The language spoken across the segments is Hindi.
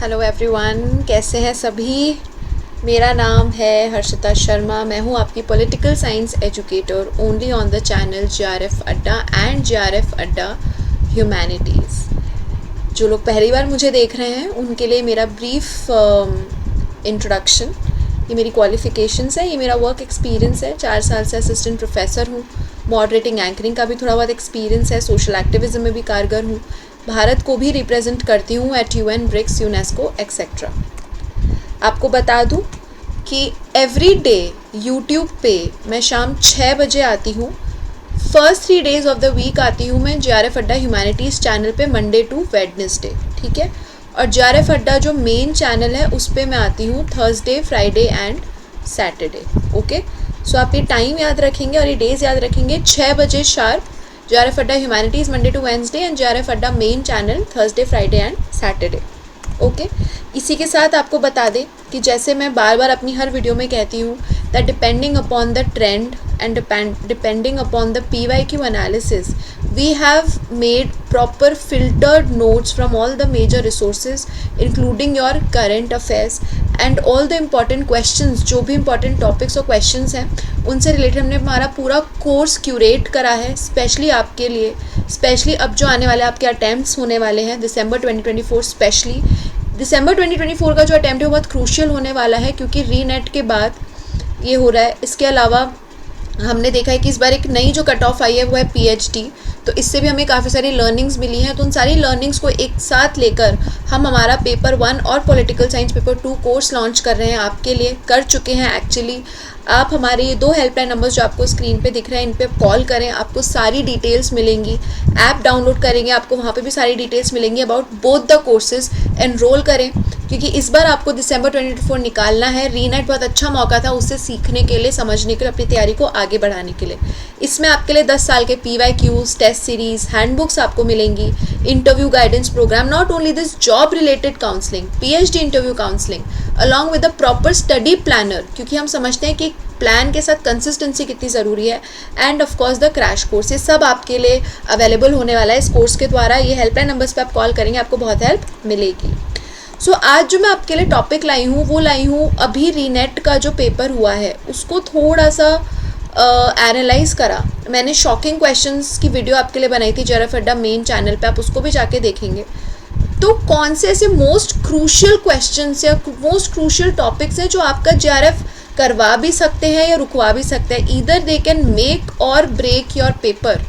हेलो एवरीवन, कैसे हैं सभी। मेरा नाम है हर्षिता शर्मा। मैं हूं आपकी political science educator only on the channel JRF अड्डा एंड JRF अड्डा ह्यूमैनिटीज़। जो लोग पहली बार मुझे देख रहे हैं उनके लिए मेरा ब्रीफ इंट्रोडक्शन। ये मेरी क्वालिफ़िकेशंस है, ये मेरा वर्क एक्सपीरियंस है। 4 साल से असिस्टेंट प्रोफेसर हूँ। मॉडरेटिंग एंकरिंग का भी थोड़ा बहुत एक्सपीरियंस है। सोशल एक्टिविज़म में भी कारगर हूँ। भारत को भी रिप्रेजेंट करती हूँ at UN, BRICS, UNESCO etcetera. आपको बता दूँ कि एवरी डे यूट्यूब पे मैं शाम 6 बजे आती हूँ। First 3 days of the week आती हूँ मैं JRF अड्डा ह्यूमैनिटीज़ चैनल पे मंडे टू वेडनेसडे, ठीक है। और JRF अड्डा जो मेन चैनल है उस पर मैं आती हूँ Thursday, Friday and Saturday. Okay, so आप ये टाइम याद रखेंगे और ये डेज़ याद रखेंगे। 6 बजे sharp JRF Adda humanities Monday to Wednesday and JRF Adda main channel Thursday, Friday and Saturday. Okay, इसी के साथ आपको बता दें कि जैसे मैं बार बार अपनी हर वीडियो में कहती हूँ that depending upon the trend and depending upon the PYQ analysis we have made proper filtered notes from all the major resources including your current affairs and all the important questions। जो भी important topics और questions हैं उनसे रिलेटेड हमने हमारा पूरा कोर्स क्यूरेट करा है स्पेशली आपके लिए। स्पेशली अब जो आने वाले आपके अटैम्प्ट्स होने वाले हैं दिसंबर 2024, स्पेशली दिसंबर 2024 का जो अटैम्प्ट है वो बहुत क्रूशियल होने वाला है क्योंकि रीनेट के बाद ये हो रहा है। इसके अलावा हमने देखा है कि इस बार एक नई जो कट ऑफ आई है वो है PhD, तो इससे भी हमें काफ़ी सारी लर्निंग्स मिली हैं। तो उन सारी लर्निंग्स को एक साथ लेकर हम हमारा पेपर 1 और political science paper 2 course launch कर रहे हैं आपके लिए, कर चुके हैं एक्चुअली। आप हमारे ये 2 हेल्पलाइन नंबर्स जो आपको स्क्रीन पे दिख रहे हैं इन पे कॉल करें, आपको सारी डिटेल्स मिलेंगी। ऐप डाउनलोड करेंगे, आपको वहाँ पे भी सारी डिटेल्स मिलेंगी about both the courses. Enrol करें क्योंकि इस बार आपको दिसंबर 2024 निकालना है। रीनेट बहुत अच्छा मौका था उससे सीखने के लिए, समझने के लिए, अपनी तैयारी को आगे बढ़ाने के लिए। इसमें आपके लिए 10 साल के PYQs, टेस्ट सीरीज, हैंडबुक्स आपको मिलेंगी, interview guidance programme, not only this job related counselling, PhD interview counselling along with a proper study planner, क्योंकि हम समझते हैं कि प्लान के साथ कंसिस्टेंसी कितनी ज़रूरी है। End of course the crash course, ये सब आपके लिए अवेलेबल होने वाला है इस कोर्स के द्वारा। ये हेल्पलाइन नंबर्स पे आप कॉल करेंगे, आपको बहुत हेल्प मिलेगी। सो आज जो मैं आपके लिए टॉपिक लाई हूँ वो लाई हूँ अभी रीनेट का जो पेपर हुआ है उसको थोड़ा सा एनालाइज करा। मैंने शॉकिंग क्वेश्चंस की वीडियो आपके लिए बनाई थी JRF अड्डा मेन चैनल पे, आप उसको भी जाके देखेंगे। तो कौन से ऐसे मोस्ट क्रूशियल क्वेश्चंस या मोस्ट क्रूशियल टॉपिक्स हैं जो आपका JRF करवा भी सकते हैं या रुकवा भी सकते हैं। ईदर दे कैन मेक और ब्रेक योर पेपर।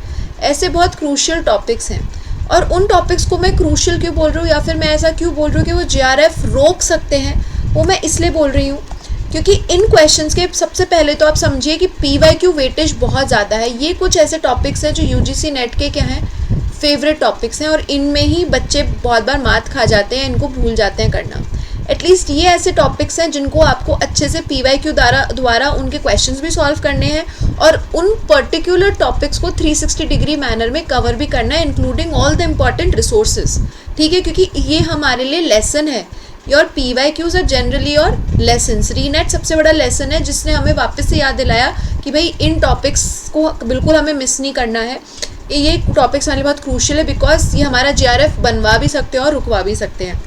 ऐसे बहुत क्रूशियल टॉपिक्स हैं और उन टॉपिक्स को मैं क्रूशियल क्यों बोल रही हूँ या फिर मैं ऐसा क्यों बोल रही हूँ कि वो JRF रोक सकते हैं, वो मैं इसलिए बोल रही हूँ क्योंकि इन क्वेश्चंस के सबसे पहले तो आप समझिए कि PYQ वेटेज बहुत ज़्यादा है। ये कुछ ऐसे टॉपिक्स हैं जो UGC नेट के क्या हैं, फेवरेट टॉपिक्स हैं और इनमें ही बच्चे बहुत बार मात खा जाते हैं, इनको भूल जाते हैं करना। एटलीस्ट ये ऐसे टॉपिक्स हैं जिनको आपको अच्छे से PYQ द्वारा उनके क्वेश्चंस भी सॉल्व करने हैं और उन पर्टिकुलर टॉपिक्स को 360 डिग्री मैनर में कवर भी करना है, including all the important resources, ठीक है। क्योंकि ये हमारे लिए लेसन है। योर PYQs आर जनरली और लेसन्स। रीनेट सबसे बड़ा लेसन है जिसने हमें वापस से याद दिलाया कि भाई इन टॉपिक्स को बिल्कुल हमें मिस नहीं करना है। ये टॉपिक्स हमारे लिए बहुत क्रूशियल है बिकॉज ये हमारा JRF बनवा भी सकते हैं और रुकवा भी सकते हैं।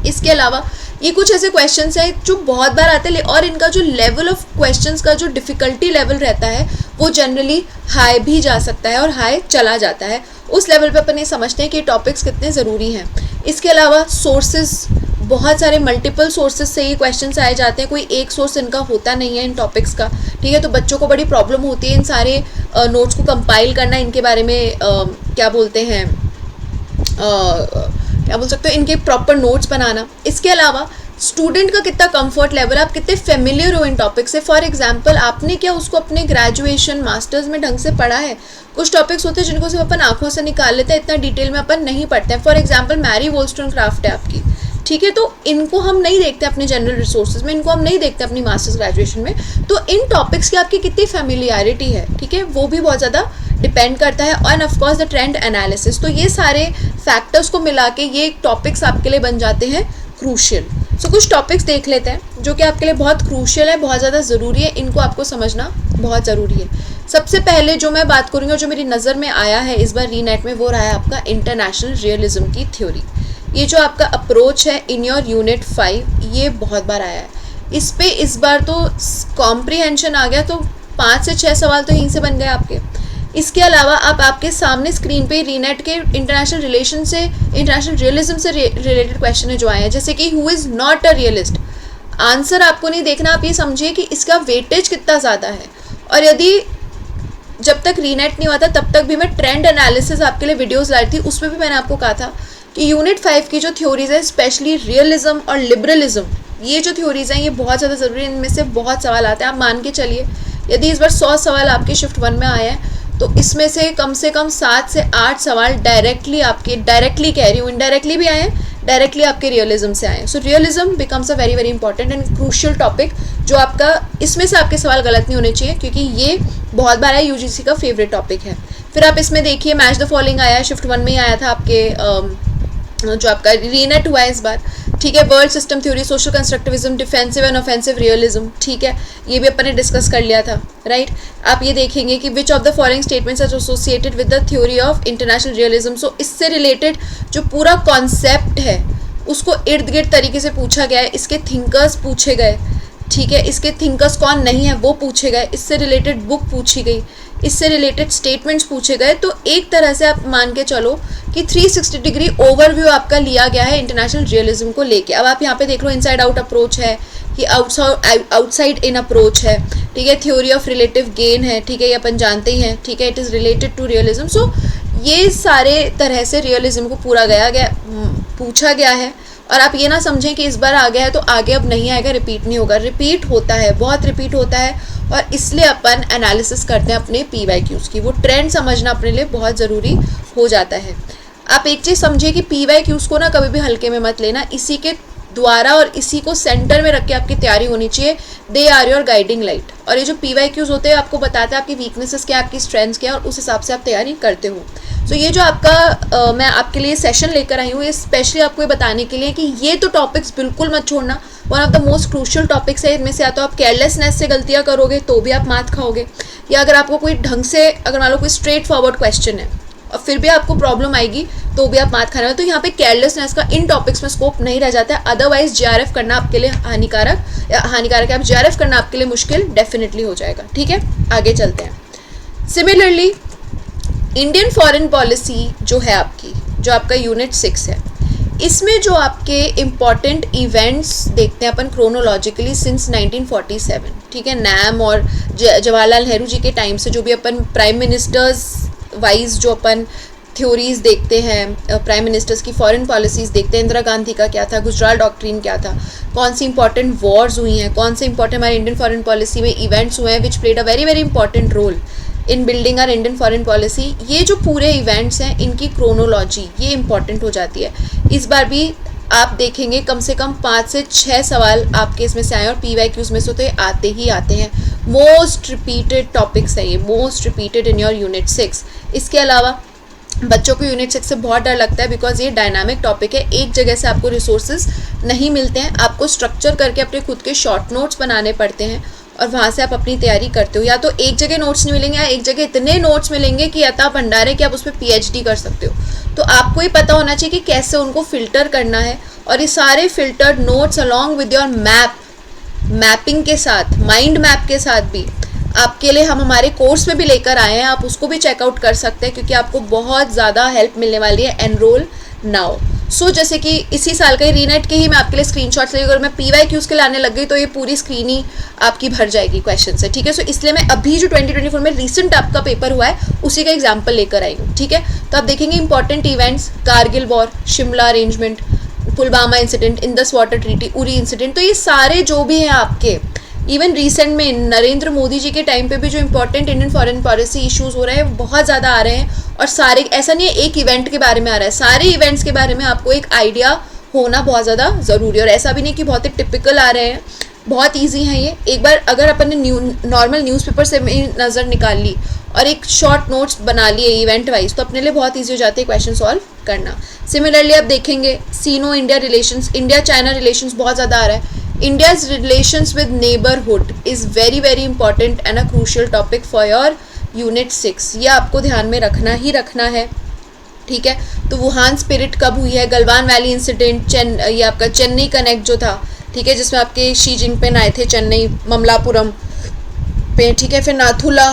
इसके अलावा ये कुछ ऐसे क्वेश्चंस हैं जो बहुत बार आते हैं और इनका जो लेवल ऑफ क्वेश्चंस का जो डिफ़िकल्टी लेवल रहता है वो जनरली हाई भी जा सकता है और हाई चला जाता है। उस लेवल पे अपन ये समझते हैं कि टॉपिक्स कितने ज़रूरी हैं। इसके अलावा सोर्सेज, बहुत सारे मल्टीपल सोर्सेज से ये क्वेश्चंस आए जाते हैं, कोई एक सोर्स इनका होता नहीं है इन टॉपिक्स का, ठीक है। तो बच्चों को बड़ी प्रॉब्लम होती है इन सारे नोट्स को कंपाइल करना, इनके बारे में क्या बोलते हैं, क्या बोल सकते हो, इनके प्रॉपर नोट्स बनाना। इसके अलावा स्टूडेंट का कितना कंफर्ट लेवल, आप कितने फेमिलियर हो इन टॉपिक से। फॉर एग्जांपल आपने क्या उसको अपने ग्रेजुएशन मास्टर्स में ढंग से पढ़ा है। कुछ टॉपिक्स होते हैं जिनको सिर्फ अपन आंखों से निकाल लेते हैं, इतना डिटेल में अपन नहीं पढ़ते हैं। फॉर एग्जांपल मैरी वोllstonecraft है आपकी, ठीक है, तो इनको हम नहीं देखते अपने जनरल रिसोर्सेज में, इनको हम नहीं देखते अपनी मास्टर्स ग्रेजुएशन में। तो इन टॉपिक्स की आपकी कितनी फेमिलियरिटी है, ठीक है, वो भी बहुत ज़्यादा डिपेंड करता है। और of course the trend analysis. तो ये सारे फैक्टर्स को मिला के ये टॉपिक्स आपके लिए बन जाते हैं क्रूशियल। सो कुछ टॉपिक्स देख लेते हैं जो कि आपके लिए बहुत क्रूशियल है, बहुत ज़्यादा ज़रूरी है, इनको आपको समझना बहुत ज़रूरी है। सबसे पहले जो मैं बात करूँगी और जो मेरी नज़र में आया है इस बार रीनेट में वो रहा है आपका इंटरनेशनल रियलिज्म की थ्योरी। ये जो आपका अप्रोच है इन योर यूनिट 5, ये बहुत बार आया है। इस बार तो कॉम्प्रीहेंशन आ गया, तो 5 से 6 सवाल तो यहीं से बन गए आपके। इसके अलावा आप आपके सामने स्क्रीन पे रीनेट के इंटरनेशनल रियलिज्म से रिलेटेड क्वेश्चन है जो आए हैं, जैसे कि who is not a realist. Answer आपको नहीं देखना, आप ये समझिए कि इसका वेटेज कितना ज़्यादा है। और यदि जब तक रीनेट नहीं हुआ था तब तक भी मैं ट्रेंड एनालिसिस आपके लिए वीडियोस लाई थी, उसमें भी मैंने आपको कहा था कि यूनिट 5 की जो थ्योरीज है, स्पेशली रियलिज्म और लिबरलिज्म, ये जो थ्योरीज हैं ये बहुत ज़्यादा ज़रूरी है। इनमें से बहुत सवाल आते हैं। आप मान के चलिए यदि इस बार 100 सवाल आपके शिफ्ट 1 में आए हैं तो इसमें से कम 7 से 8 सवाल डायरेक्टली कह रही हूँ, इनडायरेक्टली भी आए हैं, डायरेक्टली आपके रियलिज्म से आए हैं। So realism becomes a very very important and crucial topic, जो आपका इसमें से आपके सवाल गलत नहीं होने चाहिए, क्योंकि ये बहुत बार है यूजीसी का फेवरेट टॉपिक है। फिर आप इसमें देखिए मैच द फॉलोइंग आया है, शिफ्ट 1 में ही आया था आपके जो आपका रीनेट हुआ है इस बार, ठीक है। World system theory, social constructivism, defensive and offensive realism, ठीक है, ये भी अपन ने डिस्कस कर लिया था, राइट। आप ये देखेंगे कि which of the following statements are associated with the theory of international realism. So इससे रिलेटेड जो पूरा कॉन्सेप्ट है उसको इर्द गिर्द तरीके से पूछा गया है, इसके थिंकर्स पूछे गए, ठीक है, इसके थिंकर्स कौन नहीं है वो पूछे गए, इससे रिलेटेड बुक पूछी गई, इससे रिलेटेड स्टेटमेंट्स पूछे गए। तो एक तरह से आप मान के चलो कि 360 डिग्री ओवरव्यू आपका लिया गया है इंटरनेशनल रियलिज्म को लेके। अब आप यहाँ पे देख लो, इनसाइड आउट अप्रोच है कि आउटसाइड इन अप्रोच है, ठीक है, थ्योरी ऑफ रिलेटिव गेन है, ठीक है, ये अपन जानते ही हैं, ठीक है, it is related to realism. So ये सारे तरह से रियलिज्म को पूछा गया है। और आप ये ना समझें कि इस बार आ गया है तो आगे अब नहीं आएगा, रिपीट नहीं होगा। रिपीट होता है, बहुत रिपीट होता है, और इसलिए अपन एनालिसिस करते हैं अपने PYQs की। वो ट्रेंड समझना अपने लिए बहुत ज़रूरी हो जाता है। आप एक चीज़ समझिए कि PYQs को ना कभी भी हल्के में मत लेना, इसी के द्वारा और इसी को सेंटर में रख के आपकी तैयारी होनी चाहिए। They are your guiding light. और ये जो PYQs होते हैं आपको बताते हैं आपकी वीकनेसेस क्या है, आपकी स्ट्रेंथ्स क्या है, और उस हिसाब से आप तैयारी करते हो। सो ये जो आपका मैं आपके लिए सेशन लेकर आई हूँ, ये स्पेशली आपको ये बताने के लिए कि ये तो टॉपिक्स बिल्कुल मत छोड़ना। One of the most crucial topics है। इनमें से या तो आप केयरलेसनेस से गलतियाँ करोगे तो भी आप मात खाओगे, या अगर आपको कोई ढंग से, अगर मान लो कोई स्ट्रेट फॉरवर्ड क्वेश्चन है और फिर भी आपको प्रॉब्लम आएगी तो भी आप मात खाने वाले। तो यहाँ पे केयरलेसनेस का इन टॉपिक्स में स्कोप नहीं रह जाता है। अदरवाइज JRF करना आपके लिए हानिकारक है। आप JRF करना आपके लिए मुश्किल डेफिनेटली हो जाएगा, ठीक है। आगे चलते हैं। सिमिलरली इंडियन फॉरेन पॉलिसी जो है आपकी, जो आपका यूनिट 6 है, इसमें जो आपके इम्पॉर्टेंट इवेंट्स देखते हैं अपन क्रोनोलॉजिकली सिंस 1947, ठीक है, नैम और जवाहरलाल नेहरू जी के टाइम से जो भी अपन प्राइम मिनिस्टर्स वाइज जो अपन थ्योरीज देखते हैं, प्राइम मिनिस्टर्स की फॉरेन पॉलिसीज़ देखते हैं, इंदिरा गांधी का क्या था, गुजराल डॉक्ट्रिन क्या था, कौन सी इंपॉर्टेंट वॉर्स हुई हैं, कौन से इंपॉर्टेंट हमारे इंडियन फॉरेन पॉलिसी में इवेंट्स हुए हैं which played a very very important role in building our Indian foreign policy. ये जो पूरे इवेंट्स हैं इनकी क्रोनोलॉजी ये इंपॉर्टेंट हो जाती है। इस बार भी आप देखेंगे कम से कम 5 से 6 सवाल आपके इसमें से आए, और PYQs में से तो ये आते ही आते हैं। मोस्ट रिपीटेड टॉपिक्स है ये, most repeated in your unit 6। इसके अलावा बच्चों को यूनिट 6 से बहुत डर लगता है, बिकॉज ये डायनामिक टॉपिक है। एक जगह से आपको रिसोर्सेज नहीं मिलते हैं, आपको स्ट्रक्चर करके अपने खुद के शॉर्ट नोट्स बनाने पड़ते हैं, और वहाँ से आप अपनी तैयारी करते हो। या तो एक जगह नोट्स नहीं मिलेंगे, या एक जगह इतने नोट्स मिलेंगे कि अता भंडार है कि आप उस पर PhD कर सकते हो। तो आपको ही पता होना चाहिए कि कैसे उनको फ़िल्टर करना है, और ये सारे filtered notes along with your mapping के साथ, माइंड मैप के साथ भी आपके लिए हम हमारे कोर्स में भी लेकर आए हैं। आप उसको भी चेकआउट कर सकते हैं, क्योंकि आपको बहुत ज़्यादा हेल्प मिलने वाली है। Enrol now. सो जैसे कि इसी साल का ही रीनेट के ही मैं आपके लिए स्क्रीनशॉट्स लेकर, अगर मैं PYQs के लाने लग गई तो ये पूरी स्क्रीन ही आपकी भर जाएगी क्वेश्चन से, ठीक है। सो इसलिए मैं अभी जो 2024 में रिसेंट आपका पेपर हुआ है उसी का एग्जाम्पल लेकर आई हूँ, ठीक है। तो आप देखेंगे important events, Kargil war, Shimla arrangement, Pulwama incident, Indus water treaty, Uri incident. तो ये सारे जो भी हैं आपके, इवन रिसेंट में नरेंद्र मोदी जी के टाइम पे भी जो important Indian foreign policy issues हो रहे हैं वो बहुत ज़्यादा आ रहे हैं, और सारे, ऐसा नहीं है एक इवेंट के बारे में आ रहा है, सारे इवेंट्स के बारे में आपको एक आइडिया होना बहुत ज़्यादा ज़रूरी है। और ऐसा भी नहीं कि बहुत ही टिपिकल आ रहे हैं, बहुत ईजी हैं ये। एक बार अगर अपन ने नॉर्मल न्यूज़पेपर से नज़र निकाल ली और एक शॉर्ट नोट्स बना लिए इवेंट वाइज, तो अपने लिए बहुत ईजी हो जाते हैं क्वेश्चन सॉल्व करना। सिमिलरली आप देखेंगे Sino India relations, India China relations बहुत ज़्यादा आ रहा है। India's relations with neighborhood is very very important and a crucial topic for your unit 6। ये आपको ध्यान में रखना ही रखना है। ठीक है। तो वुहान स्पिरिट कब हुई है, गलवान वैली इंसिडेंट, ये आपका चेन्नई कनेक्ट जो था, ठीक है, जिसमें आपके शी जिनपिंग आए थे चेन्नई ममलापुरम पे, ठीक है, फिर नाथुला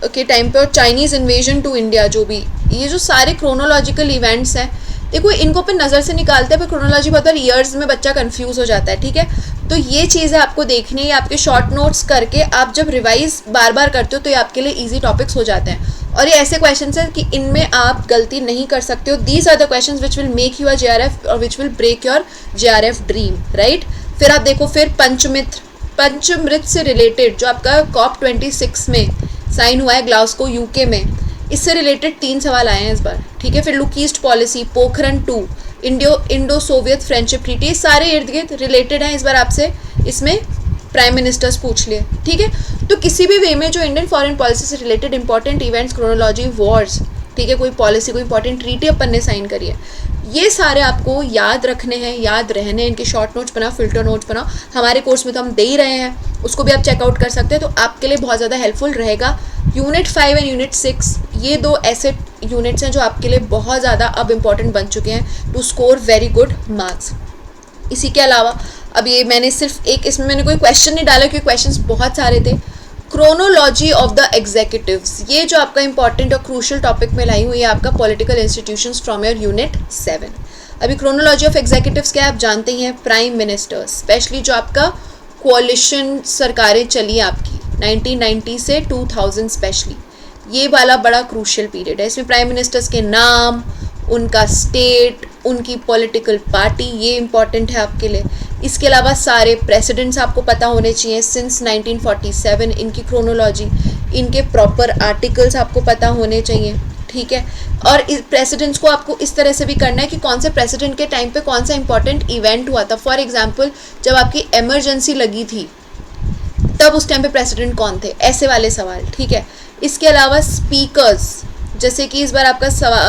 के टाइम पे, और चाइनीज़ इन्वेजन टू इंडिया, जो भी ये जो सारे क्रोनोलॉजिकल इवेंट्स हैं, देखो इनको अपन नज़र से निकालते हैं पर क्रोनोलॉजी बहुत बार ईयर्स में बच्चा कंफ्यूज हो जाता है, ठीक है। तो ये चीज़ें आपको देखनी है, आपके शॉर्ट नोट्स करके आप जब रिवाइज बार बार करते हो तो ये आपके लिए ईजी टॉपिक्स हो जाते हैं, और ये ऐसे क्वेश्चन हैं कि इनमें आप गलती नहीं कर सकते हो। These are the question which will make you a JRF और which will break your JRF dream, right. फिर आप देखो, फिर पंचमृत से रिलेटेड जो आपका COP26 में साइन हुआ है ग्लासगो UK में, इससे रिलेटेड 3 सवाल आए हैं इस बार, ठीक है। फिर look east policy, Pokhran 2, Indo Soviet friendship treaty, सारे इर्द गिर्द रिलेटेड हैं इस बार आपसे, इसमें प्राइम मिनिस्टर्स पूछ लिए, ठीक है। तो किसी भी वे में जो इंडियन फॉरेन पॉलिसी से related important events, chronology, Wars, ठीक है, कोई पॉलिसी, कोई इंपॉर्टेंट ट्रीटी अपन ने साइन करी है, ये सारे आपको याद रखने हैं, याद रहने हैं। इनके शॉर्ट नोट्स बनाओ, फिल्टर नोट्स बनाओ, हमारे कोर्स में तो हम दे ही रहे हैं, उसको भी आप चेकआउट कर सकते हैं, तो आपके लिए बहुत ज़्यादा हेल्पफुल रहेगा। यूनिट 5 एंड यूनिट 6 ये 2 ऐसे यूनिट्स हैं जो आपके लिए बहुत ज़्यादा अब इम्पॉर्टेंट बन चुके हैं to score very good marks. इसी के अलावा अब ये मैंने सिर्फ एक, इसमें मैंने कोई क्वेश्चन नहीं डाला क्योंकि क्वेश्चंस बहुत सारे थे। क्रोनोलॉजी ऑफ द एग्जीक्यूटिव्स, ये जो आपका इंपॉर्टेंट और क्रूशल टॉपिक में लाई हुई है आपका political institutions from your unit 7। अभी क्रोनोलॉजी ऑफ एग्जीक्यूटिव्स क्या है आप जानते ही हैं, प्राइम मिनिस्टर्स, स्पेशली जो आपका कोalition सरकारें चली आपकी 1990 से 2000 स्पेशली, ये वाला बड़ा क्रूशल पीरियड है। इसमें प्राइम मिनिस्टर्स के नाम, उनका स्टेट, उनकी पॉलिटिकल पार्टी, ये इंपॉर्टेंट है आपके लिए। इसके अलावा सारे प्रेसिडेंट्स आपको पता होने चाहिए सिंस 1947, इनकी क्रोनोलॉजी, इनके प्रॉपर आर्टिकल्स आपको पता होने चाहिए, ठीक है। और इस प्रेसिडेंट्स को आपको इस तरह से भी करना है कि कौन से प्रेसिडेंट के टाइम पे कौन सा इंपॉर्टेंट इवेंट हुआ था। फॉर एग्जांपल जब आपकी इमरजेंसी लगी थी तब उस टाइम पे प्रेसिडेंट कौन थे, ऐसे वाले सवाल, ठीक है। इसके अलावा स्पीकर्स, जैसे कि इस बार आपका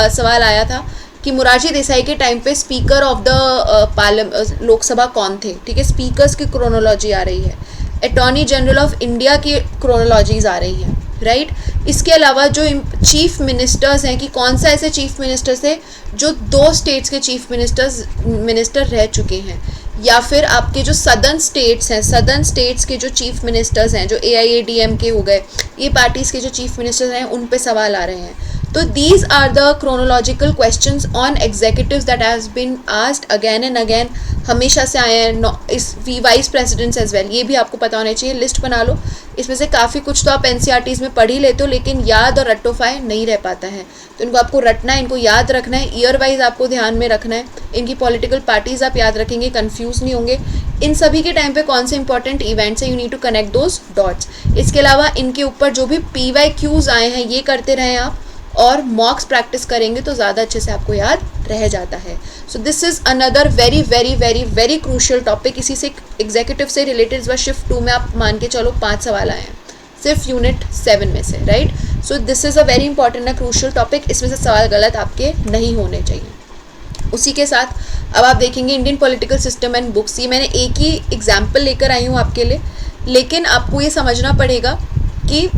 सवाल आया था कि मोरारजी देसाई के टाइम पे स्पीकर ऑफ द लोकसभा कौन थे, ठीक है। स्पीकर्स की क्रोनोलॉजी आ रही है, अटॉर्नी जनरल ऑफ इंडिया की क्रोनोलॉजीज आ रही हैं, राइट। इसके अलावा जो चीफ मिनिस्टर्स हैं कि कौन सा ऐसे चीफ मिनिस्टर्स थे जो 2 स्टेट्स के चीफ मिनिस्टर रह चुके हैं, या फिर आपके जो सदर्न स्टेट्स हैं, सदर्न स्टेट्स के जो चीफ मिनिस्टर्स हैं, जो AIADMK हो गए, ये पार्टीज़ के जो चीफ मिनिस्टर्स हैं उन पे सवाल आ रहे हैं। तो these are the chronological questions on executives that has been asked again and again, हमेशा से आए हैं। इस वाइस प्रेसिडेंट्स एज वेल, ये भी आपको पता होना चाहिए, लिस्ट बना लो। इसमें से काफ़ी कुछ तो आप NCERTs में पढ़ ही लेते हो, लेकिन याद और रट्टोफाई नहीं रह पाता है, तो इनको आपको रटना है, इनको याद रखना है, ईयर वाइज आपको ध्यान में रखना है। इनकी पॉलिटिकल पार्टीज़ आप याद रखेंगे, कंफ्यूज नहीं होंगे। इन सभी के टाइम पे कौन से इंपॉर्टेंट इवेंट्स हैं, you need to connect those dots. इसके अलावा इनके ऊपर जो भी PYQs आए हैं ये करते रहें आप, और मॉक्स प्रैक्टिस करेंगे तो ज़्यादा अच्छे से आपको याद रह जाता है। So this is another very very very very crucial topic. इसी से एग्जीक्यूटिव से रिलेटेड इस बार शिफ्ट 2 में आप मान के चलो 5 सवाल आए हैं सिर्फ यूनिट 7 में से, right. So this is a very important and crucial topic, इसमें से सवाल गलत आपके नहीं होने चाहिए। उसी के साथ अब आप देखेंगे Indian political system and books, ये मैंने एक ही एग्जाम्पल लेकर आई हूँ आपके लिए, लेकिन आपको ये समझना पड़ेगा कि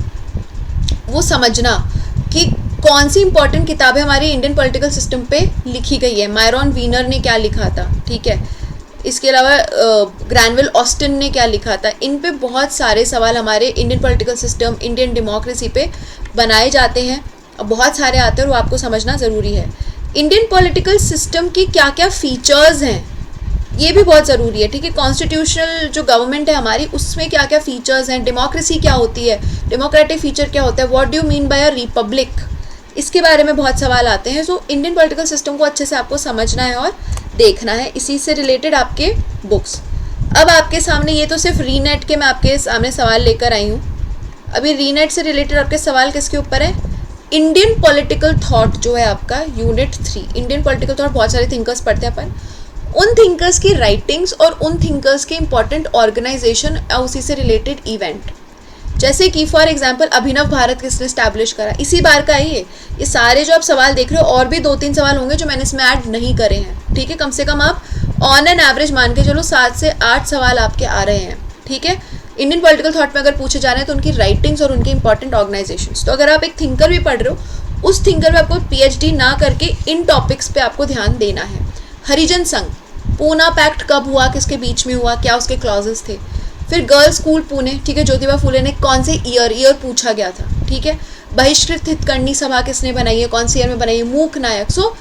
वो समझना कि कौन सी इंपॉर्टेंट किताबें हमारी इंडियन पॉलिटिकल सिस्टम पे लिखी गई है। मायरॉन वीनर ने क्या लिखा था, ठीक है। इसके अलावा ग्रैनविल ऑस्टिन ने क्या लिखा था। इन पे बहुत सारे सवाल हमारे Indian political system, Indian democracy पे बनाए जाते हैं, बहुत सारे आते हैं और वो आपको समझना ज़रूरी है। इंडियन पॉलिटिकल सिस्टम की क्या क्या फीचर्स हैं ये भी बहुत ज़रूरी है, ठीक है। कॉन्स्टिट्यूशनल जो गवर्नमेंट है हमारी उसमें क्या क्या फीचर्स हैं, डेमोक्रेसी क्या होती है, डेमोक्रेटिक फीचर क्या होता है, what do you mean by a republic, इसके बारे में बहुत सवाल आते हैं। सो इंडियन पॉलिटिकल सिस्टम को अच्छे से आपको समझना है और देखना है, इसी से रिलेटेड आपके बुक्स। अब आपके सामने ये तो सिर्फ रीनेट के मैं आपके सामने सवाल लेकर आई हूँ। अभी रीनेट से रिलेटेड आपके सवाल किसके ऊपर है, इंडियन पॉलिटिकल थॉट जो है आपका यूनिट 3। इंडियन पॉलिटिकल थॉट बहुत सारे थिंकर्स पढ़ते हैं अपन, उन थिंकर्स की राइटिंग्स और उन थिंकर्स के इंपॉर्टेंट ऑर्गेनाइजेशन और उसी से रिलेटेड इवेंट, जैसे कि फॉर एग्जांपल अभिनव भारत किसने स्टैब्लिश करा, इसी बार का ही है। ये सारे जो आप सवाल देख रहे हो और भी 2-3 सवाल होंगे जो मैंने इसमें ऐड नहीं करे हैं, ठीक है। कम से कम आप ऑन एन एवरेज मान के चलो 7 से 8 सवाल आपके आ रहे हैं, ठीक है। इंडियन पॉलिटिकल थॉट में अगर पूछे जा रहे हैं तो उनकी राइटिंग्स और उनके इंपॉर्टेंट ऑर्गेनाइजेशंस। तो अगर आप एक थिंकर भी पढ़ रहे हो उस थिंकर पे आपको पीएचडी ना करके इन टॉपिक्स पे आपको ध्यान देना है। हरिजन संघ, पूना पैक्ट कब हुआ, किसके बीच में हुआ, क्या उसके क्लॉजेस थे। फिर गर्ल्स स्कूल पुणे, ठीक है, ज्योतिबा फुले ने कौन से ईयर पूछा गया था, ठीक है। बहिष्कृत हितकर्णी सभा किसने बनाई है, कौन से ईयर में बनाई है, मूक नायक। सो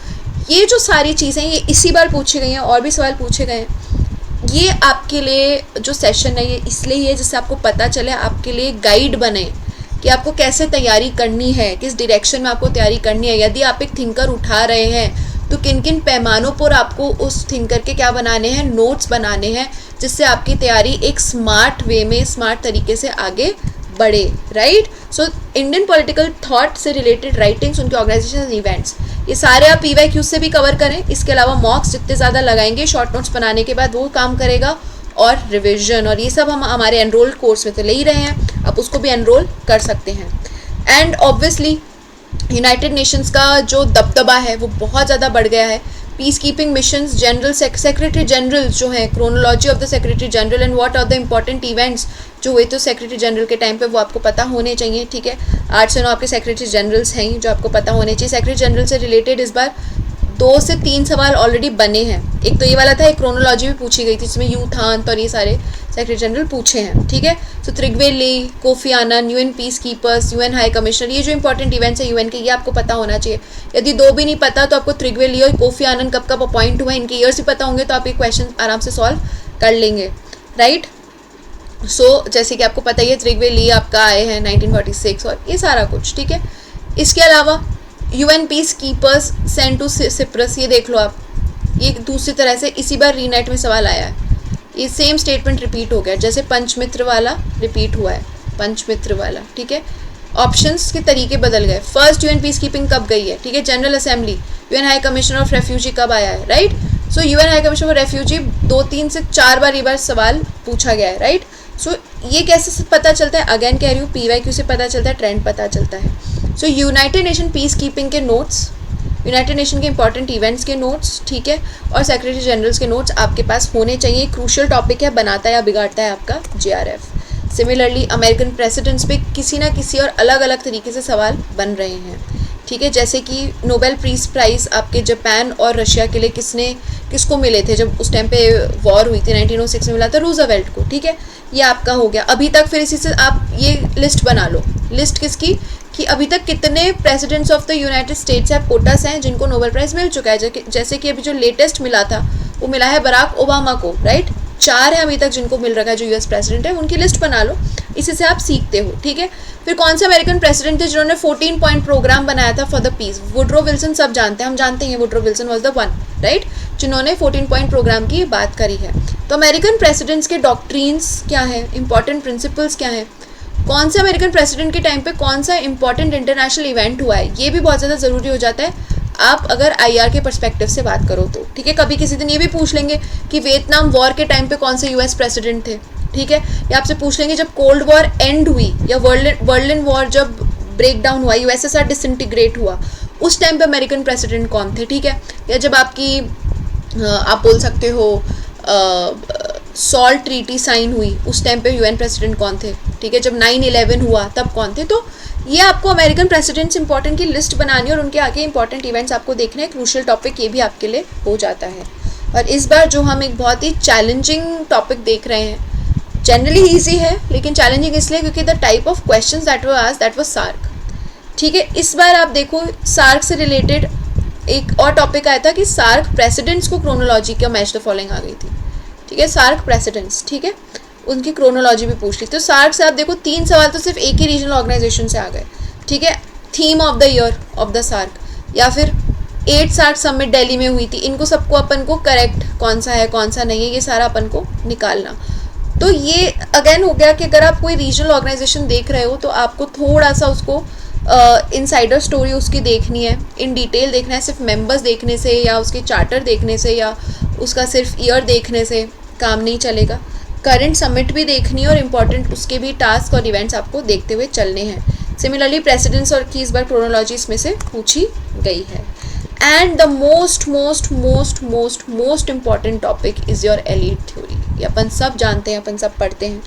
ये जो सारी चीज़ें ये इसी बार पूछी गई हैं, और भी सवाल पूछे गए हैं। ये आपके लिए जो सेशन है ये इसलिए है जिससे आपको पता चले, आपके लिए गाइड बने कि आपको कैसे तैयारी करनी है, किस डायरेक्शन में आपको तैयारी करनी है। यदि आप एक थिंकर उठा रहे हैं तो किन किन पैमानों पर आपको उस थिंकर के क्या बनाने हैं, नोट्स बनाने हैं, जिससे आपकी तैयारी एक स्मार्ट वे में, स्मार्ट तरीके से आगे बढ़े, right. So Indian political thought से रिलेटेड राइटिंग्स, उनके ऑर्गेनाइजेशन इवेंट्स, ये सारे आप PYQ से भी कवर करें। इसके अलावा मॉक्स जितने ज़्यादा लगाएंगे शॉर्ट नोट्स बनाने के बाद वो काम करेगा, और रिविजन, और ये सब हम हमारे एनरोल्ड कोर्स में तो ले ही रहे हैं, आप उसको भी एनरोल कर सकते हैं। एंड ऑब्वियसली यूनाइटेड नेशंस का जो दबदबा है वो बहुत ज़्यादा बढ़ गया है। Peacekeeping missions, general secretary general जो हैं, chronology of the secretary general and what are the important events जो हुए थे सेक्रेटरी जनरल के टाइम पे, वो आपको पता होने चाहिए, ठीक है। 8 से 9 आपके सेक्रेटरी जनरल्स हैं जो आपको पता होने चाहिए। सेक्रेटरी जनरल से रिलेटेड इस बार 2 से 3 सवाल ऑलरेडी बने हैं। एक तो ये वाला था, एक क्रोनोलॉजी भी पूछी गई थी जिसमें यूथांत और ये सारे सेक्रेटरी जनरल पूछे हैं, ठीक है। सो त्रिगवे ली, कोफी आनन, UN peace keepers, UN high commissioner, ये जो इंपॉर्टेंट इवेंट्स है UN के, ये आपको पता होना चाहिए। यदि 2 भी नहीं पता तो आपको त्रिगवे ली और कोफी आनन कब कब अपॉइंट हुआ, इनके ईयर्स भी पता होंगे तो आप ये क्वेश्चन आराम से सॉल्व कर लेंगे, राइट। सो जैसे कि आपको पता ही है त्रिगवे ली आपका आए हैं 1946 और ये सारा कुछ, ठीक है। इसके अलावा UN peacekeepers sent to Cyprus, ये देख लो आप, ये दूसरी तरह से इसी बार रीनेट में सवाल आया है। ये सेम स्टेटमेंट रिपीट हो गया, जैसे पंचमित्र वाला रिपीट हुआ है, पंचमित्र वाला, ठीक है। ऑप्शंस के तरीके बदल गए। फर्स्ट UN पीस कीपिंग कब गई है, ठीक है। General assembly, UN high commissioner of refugee कब आया है, right. So UN high commissioner of refugee 2, 3 से 4 बार ये बार सवाल पूछा गया है, राइट। सो ये कैसे पता चलता है, अगेन कह रही हूँ PYQ से पता चलता है, ट्रेंड पता चलता है। सो यूनाइटेड नेशन पीस कीपिंग के नोट्स, यूनाइटेड नेशन के इंपॉर्टेंट इवेंट्स के नोट्स, ठीक है, और सेक्रेटरी जनरल्स के नोट्स आपके पास होने चाहिए। क्रूशियल टॉपिक है, बनाता है या बिगाड़ता है आपका JRF। सिमिलरली अमेरिकन प्रेसिडेंट्स पे किसी ना किसी और अलग अलग तरीके से सवाल बन रहे हैं, ठीक है। जैसे कि नोबेल पीस प्राइज़ आपके जापान और रशिया के लिए किसको मिले थे जब उस टाइम पे वॉर हुई थी, 1906 में मिला था रूजवेल्ट को, ठीक है। ये आपका हो गया अभी तक। फिर इसी से आप ये लिस्ट बना लो, लिस्ट किसकी, कि अभी तक कितने presidents of the United States हैं, पोटस हैं जिनको नोबेल प्राइज़ मिल चुका है। जैसे कि अभी जो लेटेस्ट मिला था वो मिला है बराक ओबामा को, राइट। 4 है अभी तक जिनको मिल रखा है जो US प्रेसिडेंट है, उनकी लिस्ट बना लो, इसी से आप सीखते हो, ठीक है। फिर कौन से अमेरिकन प्रेसिडेंट थे जिन्होंने 14 पॉइंट प्रोग्राम बनाया था for the peace. Woodrow Wilson, सब जानते हैं, हम जानते हैं Woodrow Wilson was the one, right, जिन्होंने 14 पॉइंट प्रोग्राम की बात करी है। तो अमेरिकन प्रेसिडेंट्स के डॉक्ट्रीन्स क्या है, इंपॉर्टेंट प्रिंसिपल्स क्या है, कौन से अमेरिकन प्रेसिडेंट के टाइम पे कौन सा इंपॉर्टेंट इंटरनेशनल इवेंट हुआ है, ये भी बहुत ज़्यादा ज़रूरी हो जाता है आप अगर IR के पर्सपेक्टिव से बात करो तो, ठीक है। कभी किसी दिन ये भी पूछ लेंगे कि वियतनाम वॉर के टाइम पे कौन से US प्रेसिडेंट थे, ठीक है। या आपसे पूछ लेंगे जब कोल्ड वॉर एंड हुई या वर्ल्ड वॉर जब ब्रेक डाउन हुआ, USSR डिसइंटीग्रेट हुआ, उस टाइम पे अमेरिकन प्रेसिडेंट कौन थे, ठीक है। या जब आपकी आप बोल सकते हो सॉल्ट ट्रीटी साइन हुई, उस टाइम पे UN प्रेसिडेंट कौन थे, ठीक है। जब 9/11 हुआ तब कौन थे। तो ये आपको अमेरिकन प्रेसिडेंट्स इंपॉर्टेंट की लिस्ट बनानी और उनके आगे इंपॉर्टेंट इवेंट्स आपको देखने हैं। क्रूशियल टॉपिक ये भी आपके लिए हो जाता है। और इस बार जो हम एक बहुत ही चैलेंजिंग टॉपिक देख रहे हैं, जनरली ईजी है लेकिन चैलेंजिंग इसलिए क्योंकि the type of questions that were asked that was SAARC, ठीक है। इस बार आप देखो सार्क से रिलेटेड एक और टॉपिक आया था कि सार्क प्रेसिडेंट्स को क्रोनोलॉजी का मैच द फॉलोइंग आ गई थी, ठीक है। सार्क प्रेसिडेंट्स, ठीक है, उनकी क्रोनोलॉजी भी पूछ ली। तो सार्क से आप देखो 3 सवाल तो सिर्फ एक ही रीजनल ऑर्गेनाइजेशन से आ गए, ठीक है। Theme of the year of the SAARC, या फिर 8 सार्क समिट दिल्ली में हुई थी, इनको सबको अपन को करेक्ट कौन सा है कौन सा नहीं है ये सारा अपन को निकालना। तो ये अगेन हो गया कि अगर आप कोई रीजनल ऑर्गेनाइजेशन देख रहे हो तो आपको थोड़ा सा उसको इनसाइडर स्टोरी उसकी देखनी है, इन डिटेल देखना है। सिर्फ मेंबर्स देखने से या उसके चार्टर देखने से या उसका सिर्फ ईयर देखने से काम नहीं चलेगा। करंट समिट भी देखनी है और इम्पॉर्टेंट उसके भी टास्क और इवेंट्स आपको देखते हुए चलने हैं। सिमिलरली प्रेसिडेंट्स और की इस बार क्रोनोलॉजी इसमें से पूछी गई है। And the most most most most most important topic is your elite theory. ये अपन सब जानते हैं, अपन सब पढ़ते हैं,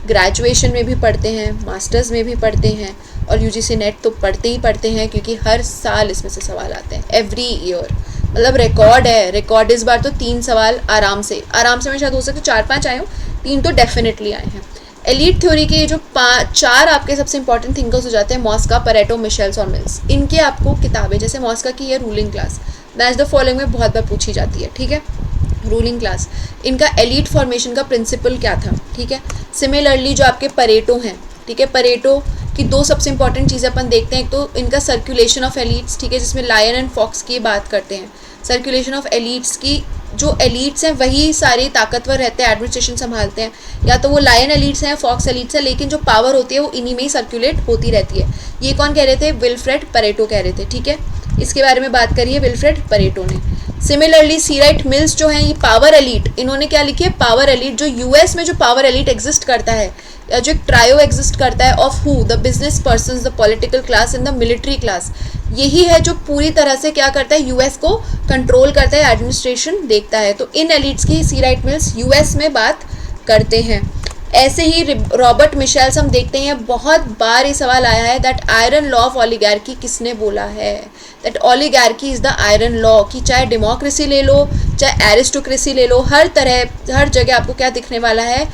ग्रेजुएशन में भी पढ़ते हैं, मास्टर्स में भी पढ़ते हैं, और यूजीसी नेट तो पढ़ते ही पढ़ते हैं, क्योंकि हर साल इसमें से सवाल आते हैं, एवरी ईयर। मतलब रिकॉर्ड है, रिकॉर्ड इस बार तो 3 सवाल आराम से मैं शायद हो सकता है 4-5 आए हूँ, 3 तो डेफिनेटली आए हैं। एलीट थ्योरी के जो 4 आपके सबसे इंपॉर्टेंट थिंकर्स हो जाते हैं, मॉस्का, परेटो, मिशेल्स और मिल्स। इनके आपको किताबें, जैसे मॉस्का की है ruling class, match the following में बहुत बार पूछी जाती है, ठीक है, रूलिंग क्लास। इनका एलीट फॉर्मेशन का प्रिंसिपल क्या था, ठीक है। सिमिलरली जो आपके परेटो हैं, ठीक है, परेटो की 2 सबसे इंपॉर्टेंट चीज़ें अपन देखते हैं। एक तो इनका सर्कुलेशन ऑफ एलीट्स, ठीक है, जिसमें लायन एंड फॉक्स की बात करते हैं। सर्कुलेशन ऑफ एलीट्स की, जो एलीट्स हैं वही सारे ताकतवर रहते हैं, एडमिनिस्ट्रेशन संभालते हैं, या तो वो लायन एलीट्स हैं, फॉक्स एलीट्स हैं, लेकिन जो पावर होती है वो इन्हीं में ही सर्कुलेट होती रहती है। ये कौन कह रहे थे? विल्फ्रेड परेटो कह रहे थे, ठीक है। इसके बारे में बात करिए विल्फ्रेड परेटो ने। सिमिलरली सी राइट मिल्स जो हैं, ये पावर एलीट, इन्होंने क्या लिखी है? पावर एलीट, जो यूएस में जो पावर एलीट एग्जिस्ट करता है, या जो एक ट्रायो एग्जिस्ट करता है of who, the business persons, the political class and the military class, यही है जो पूरी तरह से क्या करता है? यूएस को कंट्रोल करता है, एडमिनिस्ट्रेशन देखता है। तो इन एलिट्स की सी राइट मिल्स यूएस में बात करते हैं। ऐसे ही रॉबर्ट मिशेल्स हम देखते हैं, बहुत बार ये सवाल आया है, that iron law of oligarchy किसने बोला है? That oligarchy is the iron law, कि चाहे डेमोक्रेसी ले लो, चाहे एरिस्टोक्रेसी ले लो, हर जगह आपको क्या दिखने वाला है?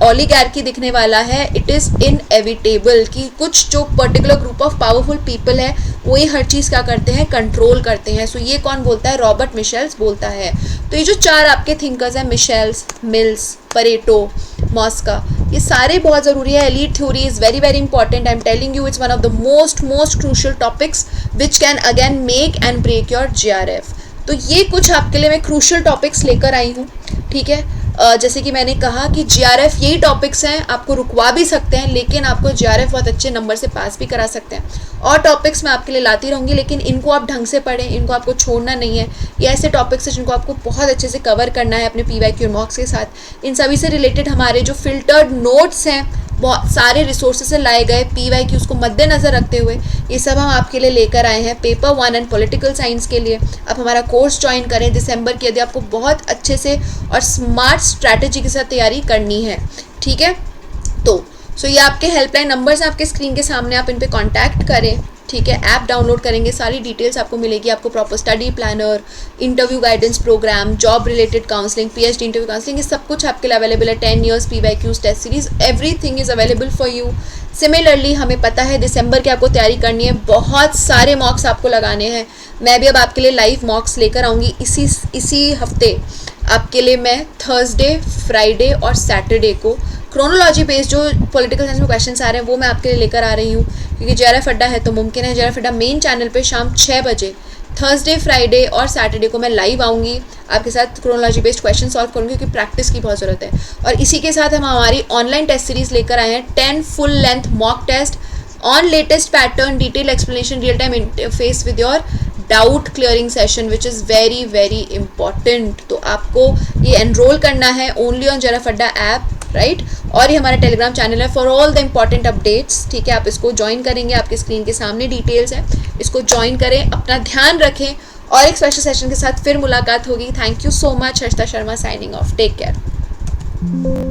ओलिगार्की दिखने वाला है। इट इज़ इनएविटेबल कि कुछ जो particular group of powerful people है वही हर चीज़ क्या करते हैं? कंट्रोल करते हैं। सो ये कौन बोलता है? रॉबर्ट मिशेल्स बोलता है। तो ये जो 4 आपके थिंकर्स हैं, मिशेल्स, मिल्स, परेटो, मॉस्का, ये सारे बहुत ज़रूरी है। Elite theory is very very important. I am telling you, it's one of the most crucial topics which can again make and break your JRF. तो ये कुछ आपके लिए मैं क्रूशियल टॉपिक्स लेकर आई हूँ, ठीक है। जैसे कि मैंने कहा कि जीआरएफ यही टॉपिक्स हैं, आपको रुकवा भी सकते हैं, लेकिन आपको जीआरएफ बहुत अच्छे नंबर से पास भी करा सकते हैं। और टॉपिक्स मैं आपके लिए लाती रहूँगी, लेकिन इनको आप ढंग से पढ़ें, इनको आपको छोड़ना नहीं है। ये ऐसे टॉपिक्स हैं जिनको आपको बहुत अच्छे से कवर करना है अपने पीवाईक्यू मॉक्स के साथ। इन सभी से रिलेटेड हमारे जो फिल्टर्ड नोट्स हैं, बहुत सारे रिसोर्सेज से लाए गए, पीवाईक्यूज़ को मद्देनज़र रखते हुए ये सब हम आपके लिए लेकर आए हैं पेपर 1 एंड पॉलिटिकल साइंस के लिए। आप हमारा कोर्स ज्वाइन करें दिसंबर की, यदि आपको बहुत अच्छे से और स्मार्ट स्ट्रैटेजी के साथ तैयारी करनी है, ठीक है। तो ये आपके हेल्पलाइन नंबर्स हैं आपके स्क्रीन के सामने, आप इन पे कांटेक्ट करें, ठीक है। ऐप डाउनलोड करेंगे, सारी डिटेल्स आपको मिलेगी, आपको proper study planner, interview guidance programme, job related counselling, PhD interview counselling, ये सब कुछ आपके लिए अवेलेबल है। 10 years PYQs test series, everything is available for you. Similarly हमें पता है दिसंबर की आपको तैयारी करनी है, बहुत सारे मॉक्स आपको लगाने हैं। मैं भी अब आपके लिए लाइव मॉक्स लेकर आऊँगी इसी हफ्ते आपके लिए। मैं थर्सडे, फ्राइडे और सैटरडे को क्रोनोलॉजी बेस्ड जो पॉलिटिकल साइंस में क्वेश्चंस आ रहे हैं वो मैं आपके लिए लेकर आ रही हूँ, क्योंकि जेआरएफ अड्डा है तो मुमकिन है जेआरएफ अड्डा मेन चैनल पे शाम 6 बजे थर्सडे, फ्राइडे और सैटरडे को मैं लाइव आऊँगी, आपके साथ क्रोनोलॉजी बेस्ड क्वेश्चन सॉल्व करूँगी, क्योंकि प्रैक्टिस की बहुत ज़रूरत है। और इसी के साथ हम हमारी ऑनलाइन टेस्ट सीरीज़ लेकर आए हैं, 10 full length mock test on latest pattern, detail explanation, real time interface with your doubt clearing session which is very very important. तो आपको ये एनरोल करना है only on JRF Adda app, right. और ये हमारा टेलीग्राम चैनल है for all the important updates, ठीक है। आप इसको ज्वाइन करेंगे, आपके स्क्रीन के सामने डिटेल्स हैं, इसको ज्वाइन करें, अपना ध्यान रखें, और एक स्पेशल सेशन के साथ फिर मुलाकात होगी। Thank you so much. Harshita Sharma signing off, take care.